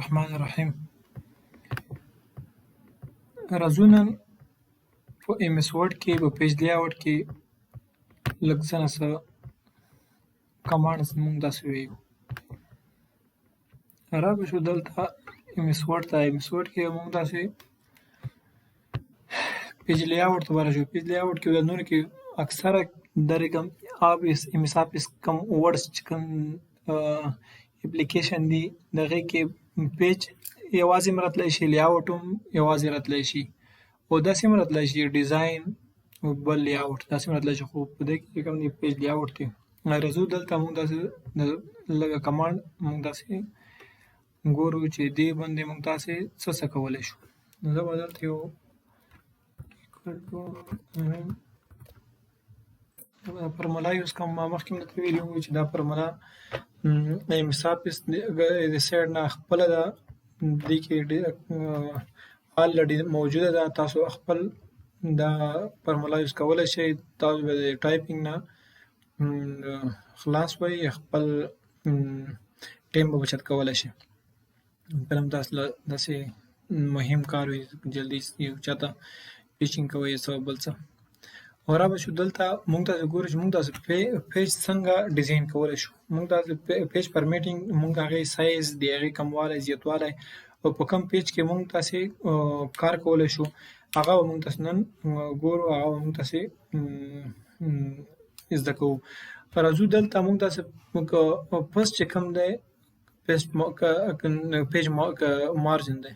الرحمن الرحیم. راځو نن په ایم اس ورډ کې په پیج لیاوټ کې لږ څه نه څه کمانډز موږ داسې ووایو. راغلی شو دلته ایم اس ورډ ته. ایم اس ورډ کې موږ داسې پیج لیاوټ ته ورشو. پیج لیاوټ کې د نورو کې اکثره درې کوم ایم اس آفیس کوم ورډز چې کوم اپلیکیشن دي د هغې کې پیج یوازې هم راتلی شي، لیاوټ هم یوازې راتلی شي، او داسې هم راتلی شي ډیزاین او بل لیاوټ داسې هم راتلی شي. خو په دې کې چې کوم دی پیج لیاوټ کې راځو دلته موږ داسې لږه کمانډ موږ داسې ګورو چې دې باندې موږ داسې څه کولی شو. نو زه به دلته یو فرمولا یوز کوم. ما مخکې هم درته ویلي وو چې دا فرمولا د ایم اس آفیس د سایډ نه خپله ده، دې کې آلریډي موجوده ده. تاسو خپل دا فرمولا یوز کولی شئ. تاسو به د ټایپینګ نه خلاص وئ، خپل ټایم به بچت کولی شئ. کله هم تاسو له داسې مهم کار وي، جلدي یو چاته پیچینګ کوئ یا څه بل څه. او رابشو دلته موږ تاسو ګورو چې موږ تاسو پیج څنګه ډیزاین کولی شو. موږ تاسو پیج فارمیټینګ موږ هغې سایز د هغې کموالی زیاتوالی او په کوم پیج کې موږ تاسې کار کولی شو هغه به موږ تاسو نن ګورو، هغه به موږ تاسې زده کوو. راځو دلته موږ تاسې فرسټ چې کوم دی پیج مارجن دی.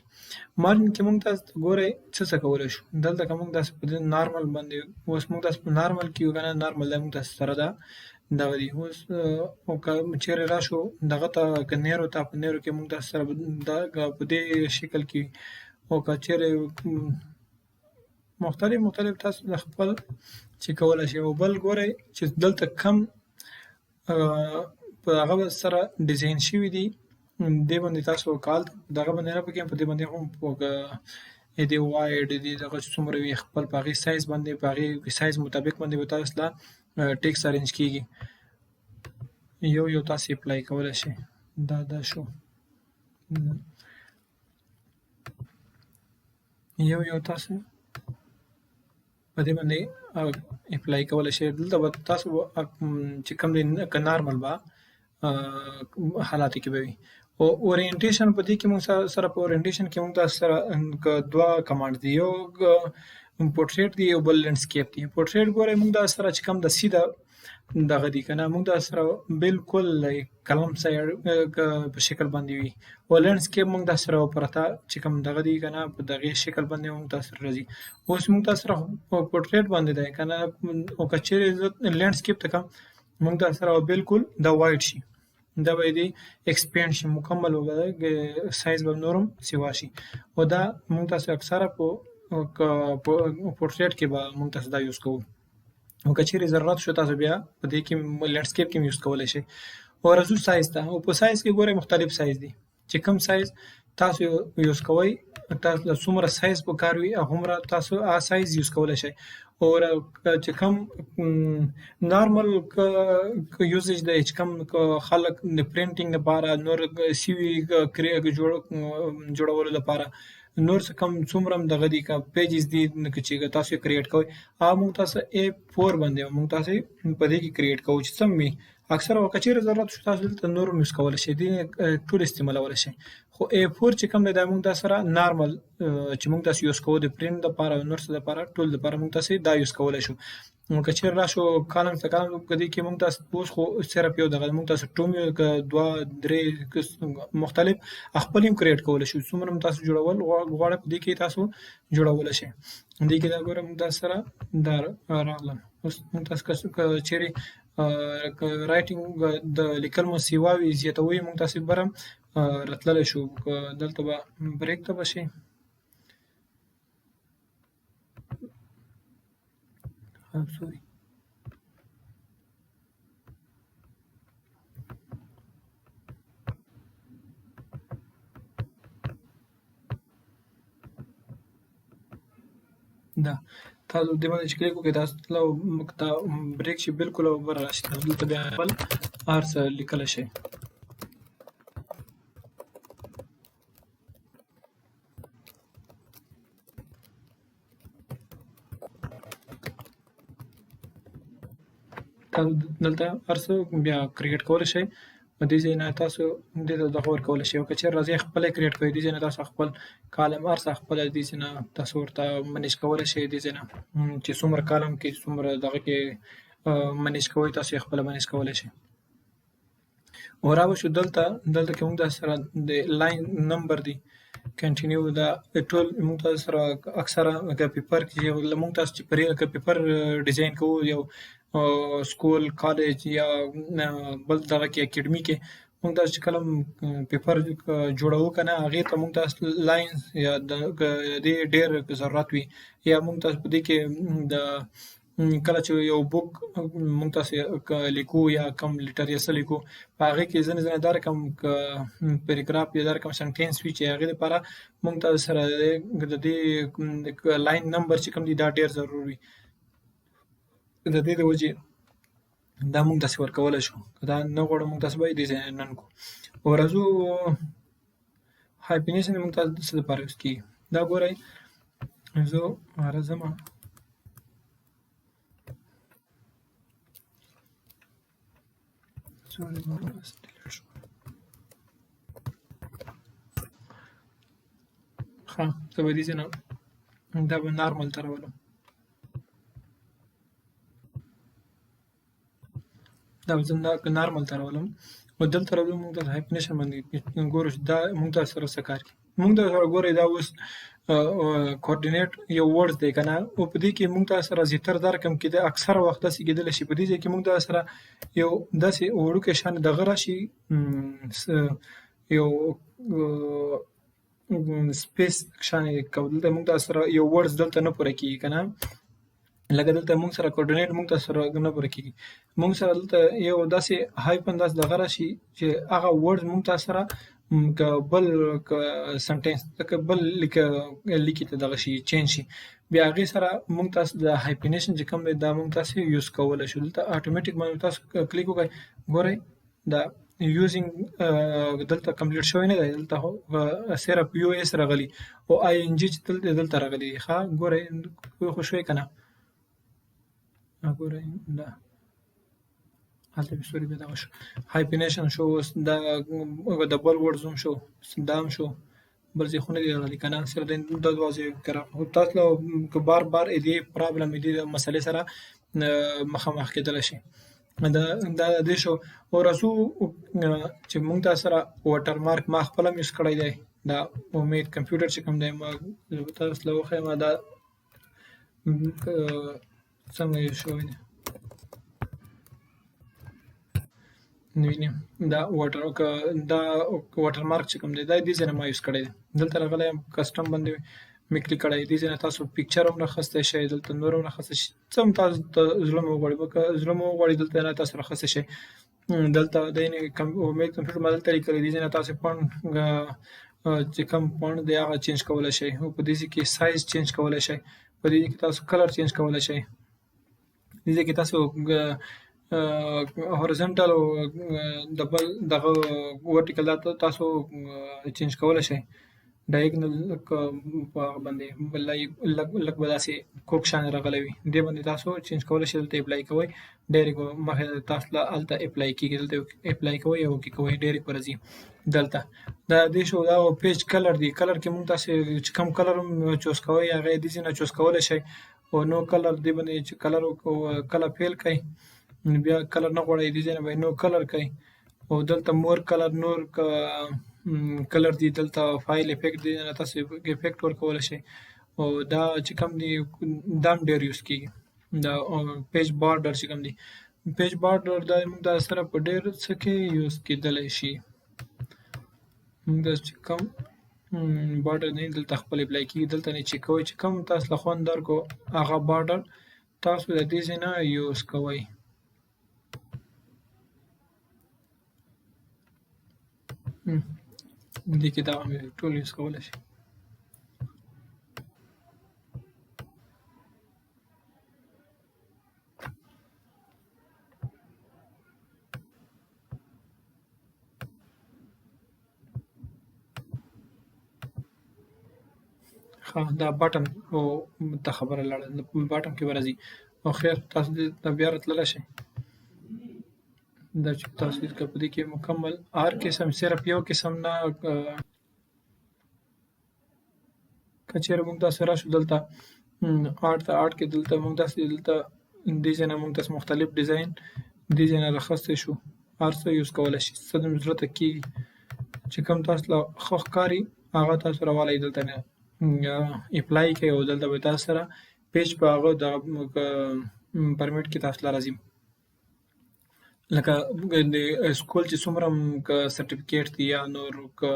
مارجن کې موږ تاسو ګورئ څه کولی شو. دلته که موږ تاسو په نارمل باندې اوس موږ تاسو په نارمل کې یو که نه نارمل دی موږ تاسو سره دا دغه دي. اوس که چیرې راشو دغه ته که نیرو ته په نیرو کې موږ تاسو سره په دې شکل کې او که چیرې مختلف تاسو د خپل چې کولی شئ. او بل ګورئ چې دلته کم په هغه سره ډیزاین شوي دي دې باندې تاسو کال دغه باندې نه پکې په دې باندې هم دې وایډ دې دغه څومره وي خپل په هغې سایز باندې په هغې سایز مطابق باندې به تاسو له ټیکس ارینج کېږي. یو تاسې اپلای کولی شئ. دا شو یو تاسو په دې باندې اپلای کولی شئ. دلته به تاسو چې کوم دی که نارمل به حالاتو کې به وي. او اورینټیشن په دې کې موږ سره په اورینټیشن کې موږ تاسو سره دوه کمانډ دي، یو پورټریټ دی او بل لینډسکیپ دی. پورټریټ ګورئ موږ دا سره چې کوم د سیده دغه دي که نه موږ دا سره بالکل کلم سایډ په شکل باندې وي، او لینډسکیپ موږ دا سره پرته چې کوم دغه دي که نه په دغې شکل باندې موږ تاسو سره راځي. اوس موږ تاسو سره پورټریټ باندې دی که نه، او که چیرې زه لینډسکیپ ته کړم موږ دا سره بالکل دا وایډ شي، دا به یې ایکسپینډ شي، مکمل به سایز به نورم سیوا شي. او دا موږ تاسو اکثره په پورټریټ کې به موږ تاسو دا یوز کوو. او که چیرې ضرورت شو تاسو بیا په دې کې لینډسکیپ کې هم یوز کولی شئ. او راځو سایز ته. او په سایز کې ګورئ مختلف سایز دي، چې کوم سایز تاسو یوز کوئ تاسو له څومره سایز په کار وي هغومره تاسو هغه سایز یوز کولی شئ. او چې کوم نارمل یوزیج دی چې کوم خلک د پرنټینګ لپاره نور سی وي جوړولو لپاره نور څه کم څومره هم دغه دي که پیجز دي چې تاسو یې کریټ کوئ هغه موږ تاسو A4 باندې موږ تاسو په دې کې کریټ کوو چې سم وي. اکثره که چیرې ضرورت شو تاسو دلته نور هم یوز کولی شئ، دې ټول استعمالولی شئ. خو A4 چې کوم دی دا موږ دا سره نارمل چې موږ تاسو یوز کوو د پرنټ دپاره او نور څه دپاره ټول دپاره موږ تاسې دا یوز کولی شو. که چیرې راشو کالم ته کالم په دې کې موږ تاسو اوس خو صرف یو دغه موږ تاسو ټوم یو که دوه درې مختلف خپل هم کریټ کولی شو. څومره هم تاسو جوړول غواړئ په دې کې تاسو جوړولی شئ. دې کې دا ګوره موږ تاسو سره دا راغلم. اوس موږ تاسو که چیرې رایټینګ د لیکل مو سیوا وي زیاتوي موږ تاسې بر هم راتللی شو. دلته به بریک ته به شئ. سوري دا تاسو دې باندې چې کلیک وکړئ تاسو ته بریک شي بالکل او بر راشي. دلته بیا خپل هر څه لیکلی شئ. تاسو دلته هر څه بیا کریټ کولی شئ. په دې ځای نه تاسو دې ته دغه ورکولی شئ او که چېرې راځئ خپله یې کریټ کوئ دې ځای نه تاسو خپل کالم هر څه خپله دې ځای نه تاسو ورته منیج کولی شئ. دې ځای نه چې څومره کالم کې څومره دغه کې منیج کوئ تاسو یې خپله منیج کولی شئ. او راوشو دلته کې موږ تاسو سره د لاین نمبر دی کنټینیو دا ټول موږ تاسو سره اکثره که پیپر کې موږ تاسو چې که پیپر ډیزاین کوو یو سکول کالج یا بل دغه کې اکیډمي کې موږ تاسو چې کله پیپر جوړوو که نه هغې ته موږ تاسو لاینز یا د دې ډېر ضرورت وي یا موږ تاسو په دې کې د کله چې یو بوک موږ تاسو لیکو یا کوم لیټر یا څه لیکو په هغې کې ځینې دا رقم پیراګراف یا دا رقم سنټینس وي چې هغې دپاره موږ تاسو سره د دې لاین نمبر چې کوم دی دا ډېر ضرور وي. د دې د وجې دا موږ داسې ورکولی شو. که دا نه غواړو موږ تاسو به یې دې ځای نه نن کړو. او راځو هایپینیشن موږ تاسو د څه دپاره یوز کېږي دا ګورئ زه راځمه ښه زه به دې ځای نه دا به نارمل ته راولم. دا به زه نارمل ته راولم او دلته راځو موږ تاسو هایپینیشن باندې ګورو چې دا موږ تاسو سره څه کار کوي. موږ تاسو سره ګورئ دا اوس کوارډینیټ یو ورډ دی که نه او په دې کې موږ تاسو سره زیاتره دا رقم کېدای اکثره وخت داسې کېدلی شي په دې ځای کې موږ تاسو سره یو داسې وړوکی شان دغه راشي یو سپیس شان یې دلته موږ تاسو سره یو ورډز دلته نه پوره کېږي که نه لکه دلته موږ سره کوارډینیټ موږ تاسو سره نه پوره کېږي. موږ سره دلته یو داسې هایپن داسې دغه راشي چې هغه ورډز موږ تاسو سره که بل سنټینس که بل لیکي ته دغه شي چینج شي بیا هغې سره موږ تاسو د هایپینیشن چې کوم دی دا موږ تاسو یوز کولی شو. دلته اټومیټیک باندې تاسو کلیک وکړئ ګورئ دا یوزینګ دلته کمپلیټ شوی نه دی دلته صرف یو ایس راغلي او آی ان جي چې دلته راغلي دي. ښه ګورئ پوه خو شوئ که نه ګورئ دا هلته مې سوري بیا دغه شو هایپینیشن شو اوس دا د بل ورډز هم شو دا هم شو بل ځای خو نه دي راغلي که نه صرف دا دوه ځایو کې راغلي. تاسو له که بار بار دې پرابلم دې مسلې سره مخامخ کېدلی شي. دا د دې شو او راځو چې موږ تاسو سره واټر مارک ما خپله هم یوز کړی دی دا امید کمپیوټر چې کوم دی ما تاسو له وښیم دا څنګه یوز شوی دی وینئ دا واټر مارک چې کوم دی دا دې ځای نه ما یوز کړی دی. دلته راغلی یم کسټم باندې مې کلیک کړی دې ځای نه تاسو پیکچر هم راخیستی شئ دلته نور هم راخیستی شئ څه هم تاسو ته زړه مو وغواړي که زړه مو وغواړي دلته نه تاسو راخیستی شئ. دلته د امید کمپیوټر ما دلته لیکلی دې ځای نه تاسو فونټ چې کوم فونټ دی هغه چینج کولی شئ او په دې ځای کې سایز چینج کولی شئ په دې ځای کې تاسو کلر چینج کولی شئ دې ځای کې تاسو هورزنټل او د بل دغه ورټیکل دا تاسو چینج کولی شئ ډایګنل په هغه باندې لږ به داسې کوږ شان راغلی وي دې باندې تاسو چینج کولی شئ. دلته اپلای کوئ ډایرکټ مخې تاسو له هلته اپلای کېږي دلته اپلای کوئ او اوکې کوئ ډایرکټ به راځي. دلته دا دې شو دا پیج کلر دی کلر کې موږ تاسو چې کوم کلر هم چوز کوئ هغه یې دې ځای نه چوز کولی شئ او نو کلر دې باندې چې کلر کله فیل کړئ بیا کلر نه غواړئ دې ځای نه به نو کلر کړئ او دلته مور کلر نور کلر دی دلته فایل افیکټ دی نه تاسو افیکټ ورکولی شئ او دا چې کوم دی دا هم ډېر یوز کېږي. دا پیج بارډر چې کوم دی پیج بارډر دا موږ دا سره په ډېر څه کې یوز کېدلی شي. موږ دا چې کوم بارډر دی دلته خپل اپلای کېږي دلته نه چک کوئ چې کوم تاسو له خوند درکړو هغه بارډر تاسو د دې ځای نه یوز کوئ. دې کې دا هم ټول یوز کولی شئ. ښه دا بټن ته خبره لاړه بټن کې به راځي او خیر تاسو دې ته بیا راتللی شئ دا چې تاسو که په دې کې مکمل هر قسم صرف یو قسم نه که چېرې موږ داسې راشو دلته آرټ کې دلته موږ داسې دلته دې ځای نه موږ داسې مختلف ډیزاین دې ځای نه راخستی شو هر څه یوز کولی شي څه مو زړه ته کېږي چې کوم تاسو له ښه ښکاري هغه تاسو راوالئ دلته نه اپلای کوئ او دلته به تاسو سره پیج په هغه دغه پرمیټ کې تاسو له راځي لکه د سکول چې څومره که سرټیفیکیټ دي یا نور که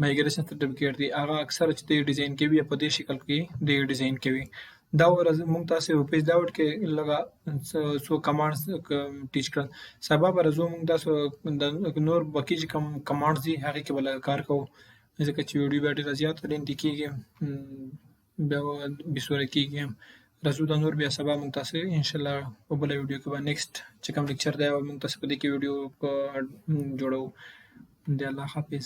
مایګریشن سرټیفیکیټ دي هغه اکثره چې دی ډیزاین کوي په دې شکل کې دی ډیزاین کوي دا ورځ موږ تاسو په پیج ډاوټ کې لږه څو کمانډز ټیچ کړل سبا به راځو موږ تاسو د نور باقي چې کوم کمانډز دي هغې کې به کار کوو ځکه چې ویډیو بیا ډېره زیاته لینډي کېږي بیا بېسوره کېږي راځو دا نور بیا سبا موږ تاسو انشاءالله په بله ویډیو کې به نیکسټ چې کوم لیکچر دی موږ تاسو په دې کې ویډیو جوړوو د الله حافظ